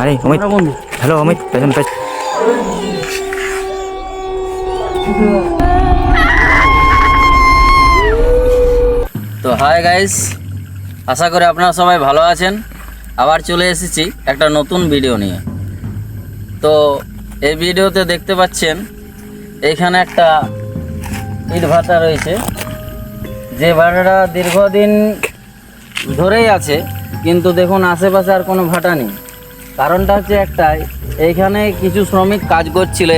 আরে অমিত, হ্যালো অমিত, পেছন পেছন। তো হাই গাইস, আশা করি আপনারা সবাই ভালো আছেন। আবার চলে এসেছি একটা নতুন ভিডিও নিয়ে। তো এই ভিডিওতে দেখতে পাচ্ছেন এইখানে একটা ইট ভাটা রয়েছে, যে ভাটাটা দীর্ঘদিন ধরেই আছে, কিন্তু দেখুন আশেপাশে আর কোনো ভাটা নেই। কারণটা হচ্ছে একটাই, এইখানে কিছু শ্রমিক কাজ করছিল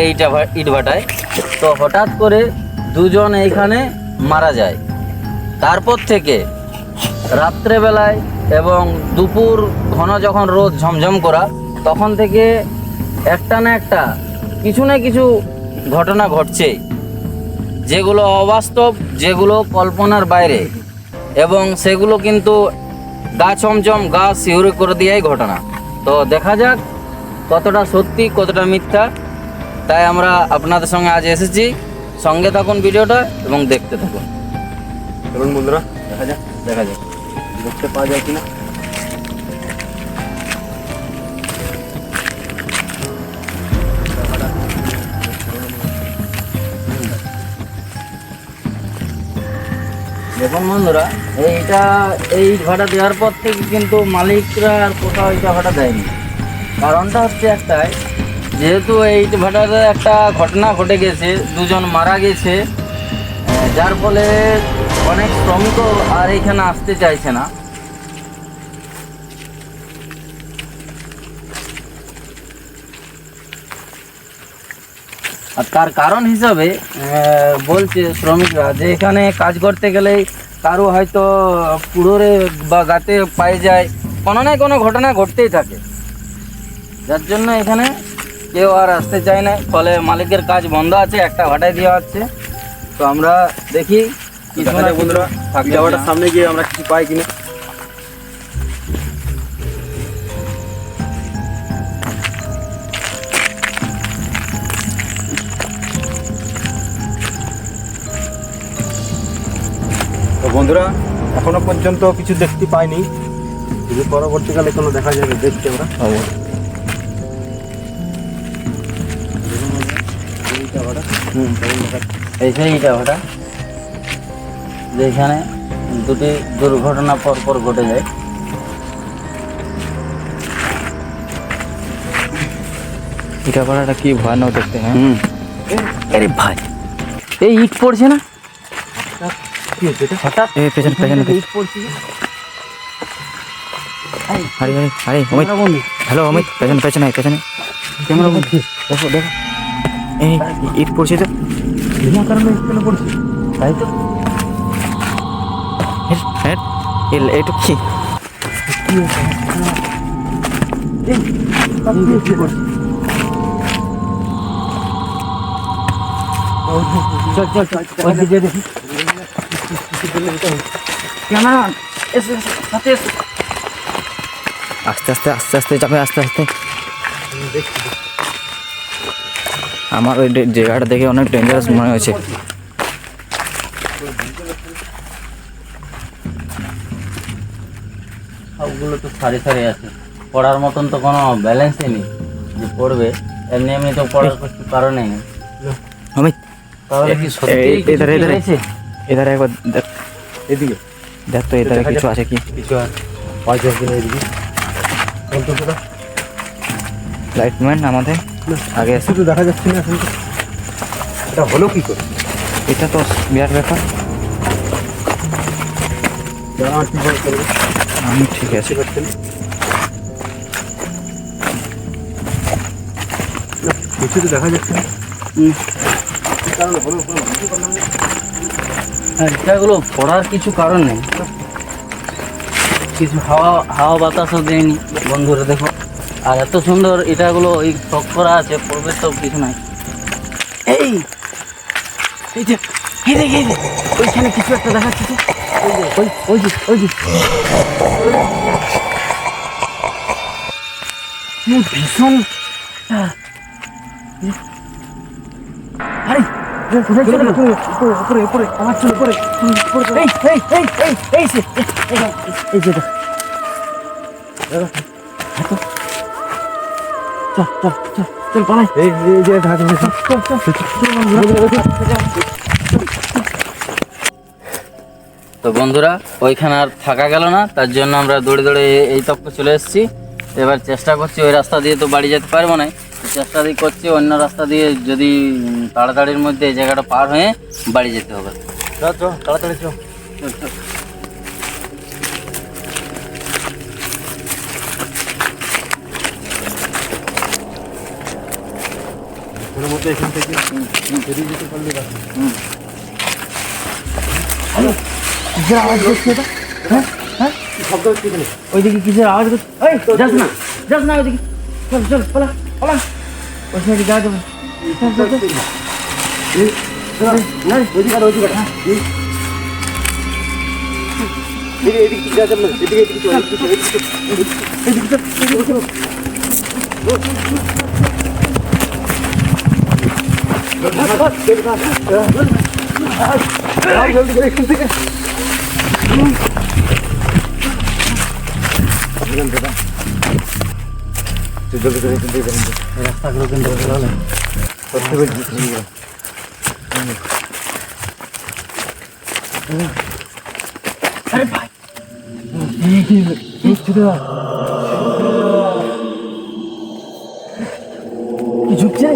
ইট ভাটায়। তো হঠাৎ করে দুজন এইখানে মারা যায়। তারপর থেকে রাত্রেবেলায় এবং দুপুর ঘন যখন রোদ ঝমঝম করা, তখন থেকে একটা না একটা কিছু না কিছু ঘটনা ঘটছেই, যেগুলো অবাস্তব, যেগুলো কল্পনার বাইরে, এবং সেগুলো কিন্তু গা ছমছম, গা শিহরে করে দেওয়াই ঘটনা। তো দেখা যাক কতটা সত্যি কতটা মিথ্যা। তাই আমরা আপনাদের সঙ্গে আজ এসেছি। সঙ্গে থাকুন ভিডিওটা এবং দেখতে থাকুন। এবং বন্ধুরা দেখা যাক দেখতে পাওয়া যায় কিনা। দেখুন বন্ধুরা, এই ভাড়া দেওয়ার পর থেকে কিন্তু মালিকরা আর কোথাও এইটা ভাড়া দেয়নি। কারণটা হচ্ছে একটাই, যেহেতু এই ভাড়াতে একটা ঘটনা ঘটে গেছে, দুজন মারা গেছে, যার ফলে অনেক শ্রমিকও আর এইখানে আসতে চাইছে না। আর তার কারণ হিসাবে বলছে শ্রমিকরা যে এখানে কাজ করতে গেলে কারো হয়তো পুরোরে বা গাতে পায়ে যায়, কোনো না কোনো ঘটনা ঘটতেই থাকে, যার জন্য এখানে কেউ আর আসতে চায় না। ফলে মালিকের কাজ বন্ধ আছে, একটা ভাটায় দেওয়া হচ্ছে। তো আমরা দেখি দেখা যাক বন্ধুরা, যাওয়াটার সামনে গিয়ে আমরা কিছু পাই কিনা। তো বন্ধুরা, এখনো পর্যন্ত কিছু দেখতে পাইনি, যদি পরবর্তীকালে কোনো দেখা যাবে দেখছি আমরা। এই সেই ইটা ভাটা, যেখানে দুটি দুর্ঘটনা পরপর ঘটে যায়। ইটা পাড়াটা কি ভয়ানক দেখতে। হ্যাঁ, আরে ভাই, এই ইট পড়ছে না কি হচ্ছে এটা? হঠাৎ? পেছন পেছন। ইট পড়ছে। আরে আরে আরে অমিত, হ্যালো অমিত, পেছন পেছনে পেছনে। ক্যামেরা বন্ধ, দেখো দেখো, এই ইট পড়ছে তো। বিনা কারণে স্কুলে পড়ছি, তাই তো। হ্যাঁ, এইটু কি? কি হচ্ছে? কি করছি? চল চল চল, ওই দিকে দেখি। ক্যামেরা এসে সাথে এসে। আস্তে আস্তে আস্তে আস্তে যাবে, আস্তে আস্তে। আমার ওই জায়গাটা দেখে অনেক ডেঞ্জারাস মনে হয়েছে। সবগুলো তো সারি সারি আছে, পড়ার মতন তো কোনো ব্যালেন্সই নেই যে পড়বে। এমনি এমনি তো পড়ার কিছু কারণই নেই। অমিত, তাহলে কি সত্যি এধারে এধারে এধারে একবার দেখ, এদিকে দেখ তো এধারে কিছু আছে কি। কিছু আর পয়সা কিনে এদিকে বলতো লাইটম্যান আমাদের আগে আছে। শুধু দেখা যাচ্ছে না। এখন এটা হলো কি করে? এটা তো বিরাট ব্যাপার। আমি ঠিক আছে। কিছু তো দেখা যাচ্ছে না। এটাগুলো পড়ার কিছু কারণ নেই, কিছু হাওয়া হাওয়া বাতাসও দেয়নি বন্ধুরা, দেখো। আর এত সুন্দর এটাগুলো ওই টক করা আছে, পড়বে তো কিছু নাই। এই এই যে এই দেখ, এই দেখ, ওইখানে কিছু একটা দেখাচ্ছে তো। ওই যে ভীষণ। আরে কোথায় চলে গেল? উপরে উপরে আমার চলে উপরে। এই এই এই এই এই সে এই যে চল পালাই এই যে ঢাকা তো বন্ধুরা ওইখানে আর থাকা গেল না, তার জন্য আমরা দৌড়ে দৌড়ে এই তপ্পে চলে এসেছি। এবার চেষ্টা করছি, ওই রাস্তা দিয়ে তো বাড়ি যেতে পারবো না, চেষ্টা দিয়ে করছি অন্য রাস্তা দিয়ে যদি তাড়াতাড়ির মধ্যে এই জায়গাটা পার হয়ে বাড়ি যেতে হবে। চল তাড়াতাড়ি চল। মধ্যে এখান থেকে বেরিয়ে যেতে পারলে কিসের আওয়াজ করছে এটা? হ্যাঁ হ্যাঁ শব্দ হচ্ছে এখানে, ওইদিকে কিসের আওয়াজ করছে? এই যাস না ওইদিকে, চল পালা ওই সাইডে গা দেবো। রাস্তাগুলো কিন্তু করতে পেরেছি। আরে ভাই ঝুঁকছে।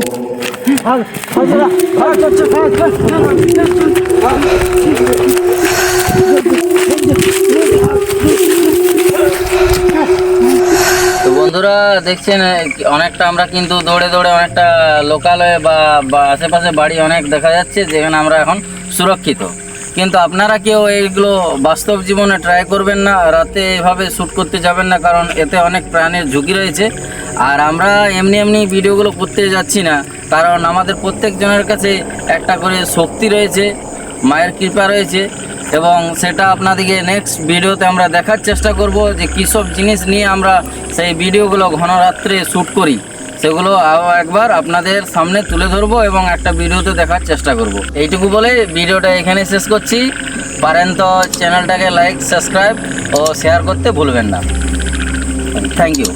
তো বন্ধুরা দেখছেন অনেকটা আমরা কিন্তু দৌড়ে দৌড়ে অনেকটা লোকালে বা আশেপাশে বাড়ি অনেক দেখা যাচ্ছে যেখানে আমরা এখন সুরক্ষিত। কিন্তু আপনারা কেউ এইগুলো বাস্তব জীবনে ট্রাই করবেন না, রাতে এভাবে শ্যুট করতে যাবেন না, কারণ এতে অনেক প্রাণের ঝুঁকি রয়েছে। আর আমরা এমনি ভিডিওগুলো করতে যাচ্ছি না, কারণ আমাদের প্রত্যেকজনের কাছে একটা করে শক্তি রয়েছে, মায়ের কৃপা রয়েছে, এবং সেটা আপনাদেরকে নেক্সট ভিডিওতে আমরা দেখার চেষ্টা করব যে কী সব জিনিস নিয়ে আমরা সেই ভিডিওগুলো ঘন রাত্রে শ্যুট করি, সেগুলো আরও একবার আপনাদের সামনে তুলে ধরবো এবং একটা ভিডিওতে দেখার চেষ্টা করব। এইটুকু বলে ভিডিওটা এখানে শেষ করছি। পারেন তো চ্যানেলটাকে লাইক, সাবস্ক্রাইব ও শেয়ার করতে ভুলবেন না। Thank you.